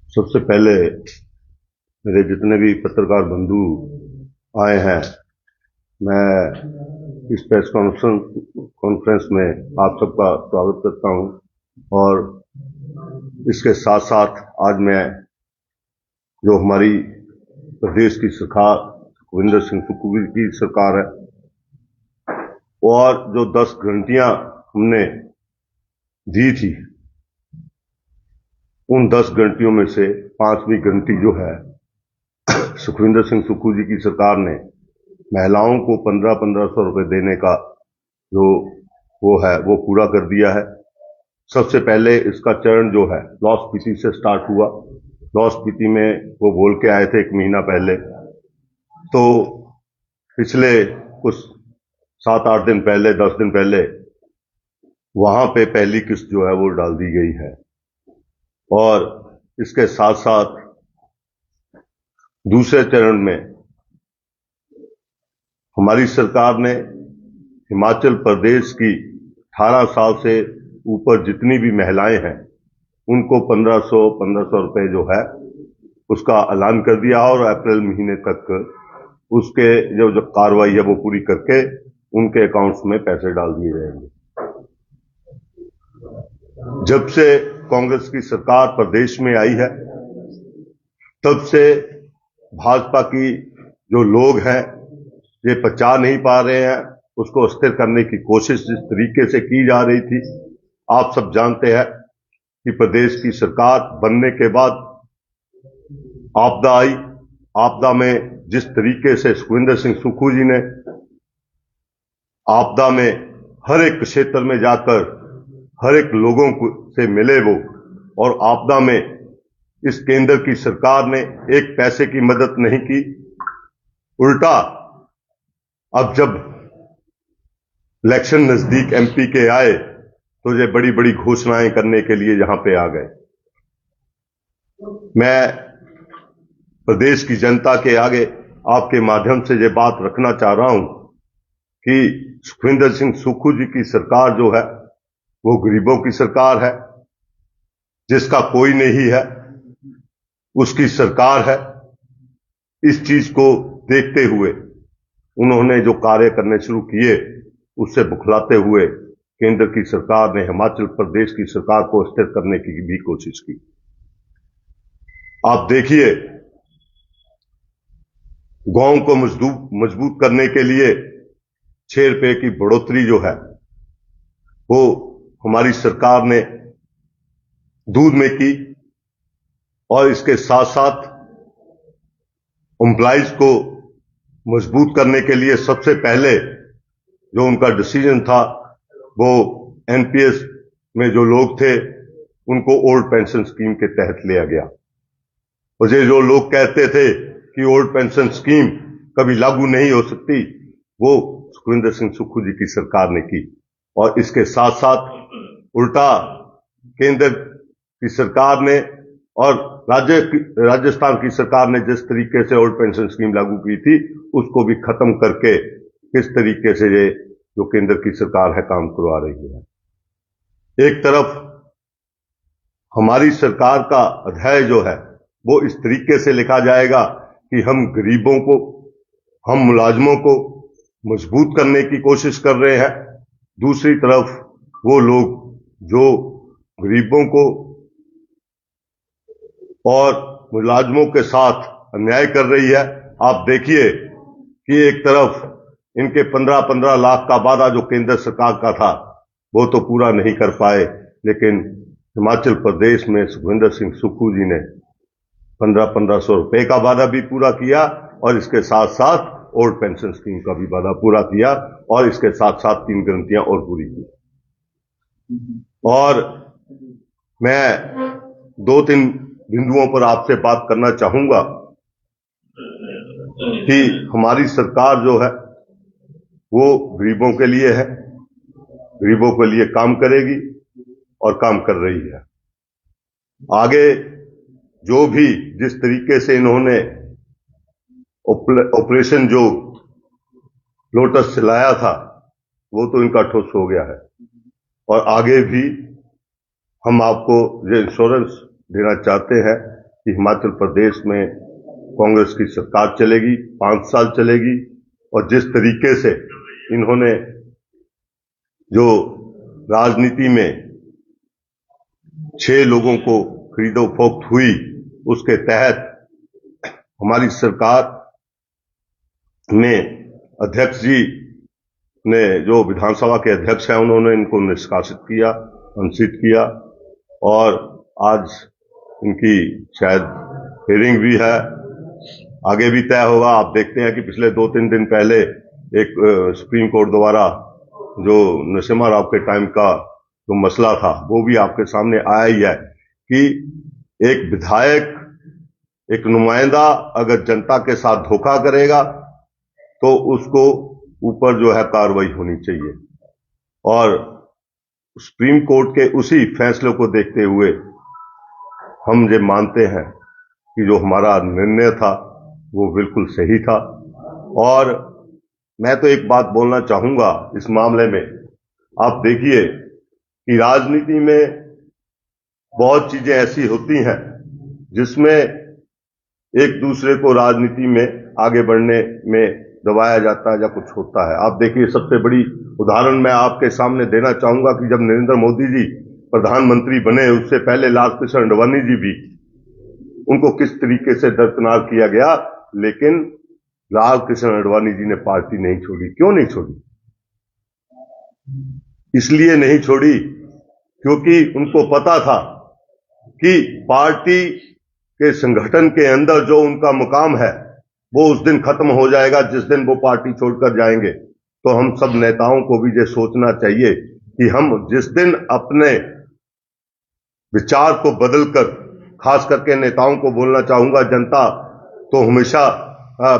सबसे पहले मेरे जितने भी पत्रकार बंधु आए हैं, मैं इस प्रेस कॉन्फ्रेंस में आप सबका स्वागत करता हूं। और इसके साथ साथ आज मैं जो हमारी प्रदेश की सरकार सुखविंदर सिंह सुक्खू की सरकार है, और जो 10 गारंटियां हमने दी थी, उन 10 गारंटियों में से 5वीं गारंटी जो है, सुखविंदर सिंह सुक्खू जी की सरकार ने महिलाओं को 1500 रुपए देने का जो वो है वो पूरा कर दिया है। सबसे पहले इसका चरण जो है लाहौल स्पीति से स्टार्ट हुआ। लाहौल स्पीति में वो बोल के आए थे 1 महीना पहले, तो पिछले कुछ 7-8 दिन पहले, 10 दिन पहले वहां पे पहली किस्त जो है वो डाल दी गई है। और इसके साथ साथ दूसरे चरण में हमारी सरकार ने हिमाचल प्रदेश की 18 साल से ऊपर जितनी भी महिलाएं हैं उनको 1500 रुपए जो है उसका ऐलान कर दिया, और अप्रैल महीने तक उसके जो कार्रवाई है वो पूरी करके उनके अकाउंट्स में पैसे डाल दिए जाएंगे। जब से कांग्रेस की सरकार प्रदेश में आई है, तब से भाजपा की जो लोग हैं ये पचा नहीं पा रहे हैं, उसको अस्थिर करने की कोशिश जिस तरीके से की जा रही थी। आप सब जानते हैं कि प्रदेश की सरकार बनने के बाद आपदा आई। आपदा में जिस तरीके से सुखविंदर सिंह सुक्खू जी ने आपदा में हर एक क्षेत्र में जाकर हर एक लोगों से मिले वो, और आपदा में इस केंद्र की सरकार ने एक पैसे की मदद नहीं की। उल्टा अब जब इलेक्शन नजदीक एमपी के आए तो ये बड़ी बड़ी घोषणाएं करने के लिए यहां पे आ गए। मैं प्रदेश की जनता के आगे आपके माध्यम से ये बात रखना चाह रहा हूं कि सुखविंदर सिंह सुक्खू जी की सरकार जो है वो गरीबों की सरकार है, जिसका कोई नहीं है उसकी सरकार है। इस चीज को देखते हुए उन्होंने जो कार्य करने शुरू किए उससे बुखलाते हुए केंद्र की सरकार ने हिमाचल प्रदेश की सरकार को स्थिर करने की भी कोशिश की। आप देखिए, गांव को मजबूत करने के लिए 6 रुपए की बढ़ोतरी जो है वो हमारी सरकार ने दूध में की, और इसके साथ साथ एम्प्लॉइज को मजबूत करने के लिए सबसे पहले जो उनका डिसीजन था वो एनपीएस में जो लोग थे उनको ओल्ड पेंशन स्कीम के तहत लिया गया। और ये जो लोग कहते थे कि ओल्ड पेंशन स्कीम कभी लागू नहीं हो सकती, वो सुखविंदर सिंह सुक्खू जी की सरकार ने की। और इसके साथ साथ उल्टा केंद्र की सरकार ने और राजस्थान की सरकार ने जिस तरीके से ओल्ड पेंशन स्कीम लागू की थी उसको भी खत्म करके किस तरीके से ये जो केंद्र की सरकार है काम करवा रही है। एक तरफ हमारी सरकार का अध्याय जो है वो इस तरीके से लिखा जाएगा कि हम गरीबों को, हम मुलाजमों को मजबूत करने की कोशिश कर रहे हैं। दूसरी तरफ वो लोग जो गरीबों को और मुलाजमों के साथ अन्याय कर रही है। आप देखिए कि एक तरफ इनके 15-15 लाख का वादा जो केंद्र सरकार का था वो तो पूरा नहीं कर पाए, लेकिन हिमाचल प्रदेश में सुखविंदर सिंह सुक्खू जी ने 1500 रुपए का वादा भी पूरा किया, और इसके साथ साथ ओल्ड पेंशन स्कीम का भी वादा पूरा किया, और इसके साथ साथ 3 गारंटियां और पूरी की। और मैं 2-3 बिंदुओं पर आपसे बात करना चाहूंगा कि हमारी सरकार जो है वो गरीबों के लिए है, गरीबों के लिए काम करेगी और काम कर रही है। आगे जो भी जिस तरीके से इन्होंने ऑपरेशन जो लोटस से लाया था वो तो इनका ठुस हो गया है। और आगे भी हम आपको ये इंश्योरेंस देना चाहते हैं कि हिमाचल प्रदेश में कांग्रेस की सरकार चलेगी, 5 साल चलेगी। और जिस तरीके से इन्होंने जो राजनीति में 6 लोगों को खरीदो फरोख्त हुई, उसके तहत हमारी सरकार में अध्यक्ष जी ने, जो विधानसभा के अध्यक्ष हैं, उन्होंने इनको निष्कासित किया, अनसीट किया। और आज इनकी शायद हियरिंग भी है, आगे भी तय होगा। आप देखते हैं कि पिछले 2-3 दिन पहले एक सुप्रीम कोर्ट द्वारा जो नरसिम्हा राव के टाइम का जो मसला था वो भी आपके सामने आया ही है कि एक विधायक, एक नुमाइंदा अगर जनता के साथ धोखा करेगा तो उसको ऊपर जो है कार्रवाई होनी चाहिए। और सुप्रीम कोर्ट के उसी फैसले को देखते हुए हम ये मानते हैं कि जो हमारा निर्णय था वो बिल्कुल सही था। और मैं तो एक बात बोलना चाहूंगा इस मामले में, आप देखिए कि राजनीति में बहुत चीजें ऐसी होती हैं जिसमें एक दूसरे को राजनीति में आगे बढ़ने में दबाया जाता है या कुछ होता है। आप देखिए, सबसे बड़ी उदाहरण मैं आपके सामने देना चाहूंगा कि जब नरेंद्र मोदी जी प्रधानमंत्री बने, उससे पहले लाल कृष्ण आडवाणी जी भी, उनको किस तरीके से दरकिनार किया गया, लेकिन लाल कृष्ण आडवाणी जी ने पार्टी नहीं छोड़ी। क्यों नहीं छोड़ी? इसलिए नहीं छोड़ी क्योंकि उनको पता था कि पार्टी के संगठन के अंदर जो उनका मुकाम है वो उस दिन खत्म हो जाएगा जिस दिन वो पार्टी छोड़कर जाएंगे। तो हम सब नेताओं को भी ये सोचना चाहिए कि हम जिस दिन अपने विचार को बदलकर, खास करके नेताओं को बोलना चाहूंगा, जनता तो हमेशा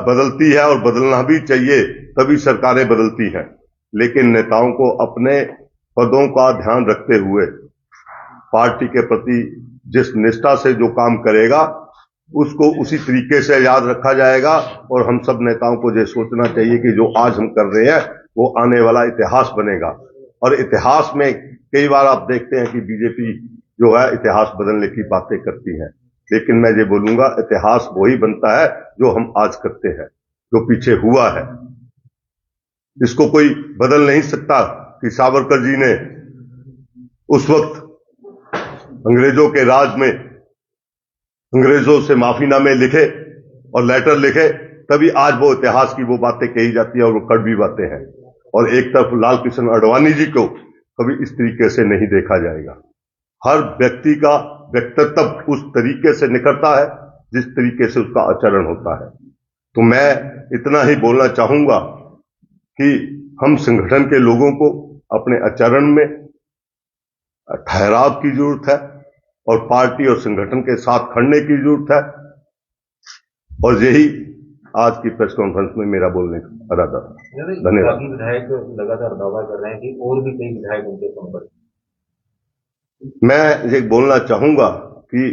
बदलती है और बदलना भी चाहिए, तभी सरकारें बदलती हैं। लेकिन नेताओं को अपने पदों का ध्यान रखते हुए पार्टी के प्रति जिस निष्ठा से जो काम करेगा उसको उसी तरीके से याद रखा जाएगा। और हम सब नेताओं को ये सोचना चाहिए कि जो आज हम कर रहे हैं वो आने वाला इतिहास बनेगा। और इतिहास में कई बार आप देखते हैं कि बीजेपी जो है इतिहास बदलने की बातें करती है, लेकिन मैं ये बोलूंगा इतिहास वही बनता है जो हम आज करते हैं, जो पीछे हुआ है। इसको कोई बदल नहीं सकता कि सावरकर जी ने उस वक्त अंग्रेजों के राज में अंग्रेजों से माफीनामे लिखे और लेटर लिखे, तभी आज वो इतिहास की वो बातें कही जाती है और वो कड़वी बातें हैं। और एक तरफ लाल कृष्ण आडवाणी जी को कभी इस तरीके से नहीं देखा जाएगा। हर व्यक्ति का व्यक्तित्व उस तरीके से निखरता है जिस तरीके से उसका आचरण होता है। तो मैं इतना ही बोलना चाहूंगा कि हम संगठन के लोगों को अपने आचरण में ठहराव की जरूरत है और पार्टी और संगठन के साथ खड़ने की जरूरत है। और यही आज की प्रेस कॉन्फ्रेंस में मेरा बोलने का इरादा था। धन्यवाद। विधायक लगातार दावा कर रहे हैं कि और भी कई विधायक उनके संपर्क। मैं ये बोलना चाहूंगा कि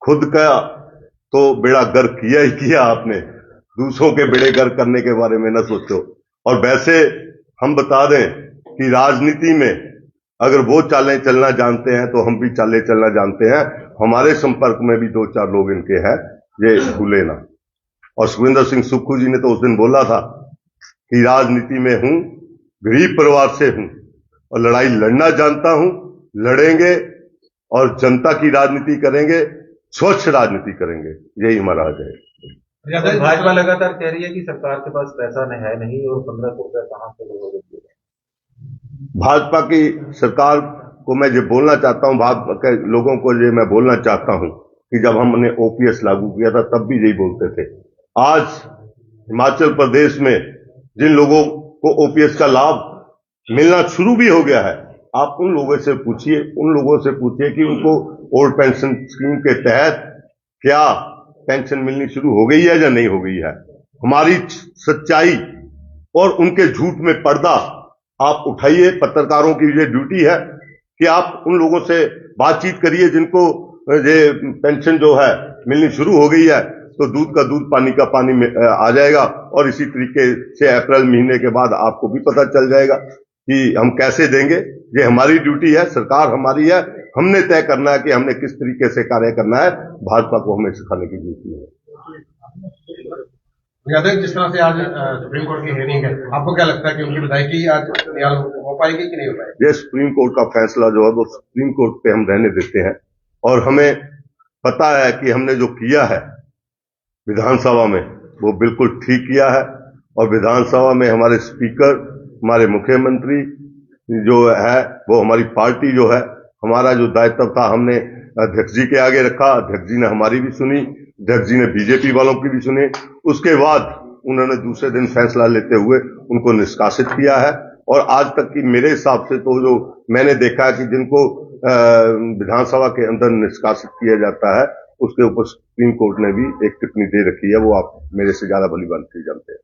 खुद का तो बेड़ा गर्क किया ही किया आपने, दूसरों के बेड़े गर्क करने के बारे में न सोचो। और वैसे हम बता दें कि राजनीति में अगर वो चालें चलना जानते हैं तो हम भी चालें चलना जानते हैं। हमारे संपर्क में भी 2-4 लोग इनके हैं, ये भूले ना। और सुखविंदर सिंह सुक्खू जी ने तो उस दिन बोला था कि राजनीति में हूं, गरीब परिवार से हूं और लड़ाई लड़ना जानता हूं, लड़ेंगे और जनता की राजनीति करेंगे, स्वच्छ राजनीति करेंगे, यही हमारा आज है। भाजपा लगातार कह रही है कि सरकार के पास पैसा है नहीं और 1500 रुपया कहां से लोगों को। भाजपा की सरकार को मैं ये बोलना चाहता हूं, भाजपा के लोगों को ये मैं बोलना चाहता हूं कि जब हमने ओपीएस लागू किया था तब भी यही बोलते थे। आज हिमाचल प्रदेश में जिन लोगों को ओपीएस का लाभ मिलना शुरू भी हो गया है, आप उन लोगों से पूछिए कि उनको ओल्ड पेंशन स्कीम के तहत क्या पेंशन मिलनी शुरू हो गई है या नहीं हो गई है। हमारी सच्चाई और उनके झूठ में पर्दा आप उठाइए। पत्रकारों की ये ड्यूटी है कि आप उन लोगों से बातचीत करिए जिनको ये पेंशन जो है मिलनी शुरू हो गई है, तो दूध का दूध पानी का पानी में आ जाएगा। और इसी तरीके से अप्रैल महीने के बाद आपको भी पता चल जाएगा कि हम कैसे देंगे। ये हमारी ड्यूटी है, सरकार हमारी है, हमने तय करना है कि हमने किस तरीके से कार्य करना है। भाजपा को हमें सिखाने की ड्यूटी है। यादव, जिस तरह से आज सुप्रीम कोर्ट की हियरिंग है, आपको क्या लगता है कि उनकी विधायकी आज न्याय हो पाएगी कि नहीं हो पाएगी? ये सुप्रीम कोर्ट का फैसला जो है वो सुप्रीम कोर्ट पे हम रहने देते हैं। और हमें पता है कि हमने जो किया है विधानसभा में वो बिल्कुल ठीक किया है। और विधानसभा में हमारे स्पीकर, हमारे मुख्यमंत्री जो है, वो हमारी पार्टी जो है, हमारा जो दायित्व था हमने अध्यक्ष जी के आगे रखा। अध्यक्ष जी ने हमारी भी सुनी, अध्यक्ष जी ने बीजेपी वालों की भी सुनी। उसके बाद उन्होंने दूसरे दिन फैसला लेते हुए उनको निष्कासित किया है। और आज तक की मेरे हिसाब से तो जो मैंने देखा है कि जिनको विधानसभा के अंदर निष्कासित किया जाता है उसके ऊपर सुप्रीम कोर्ट ने भी एक टिप्पणी दे रखी है। वो आप मेरे से ज्यादा भली भांति जानते हैं।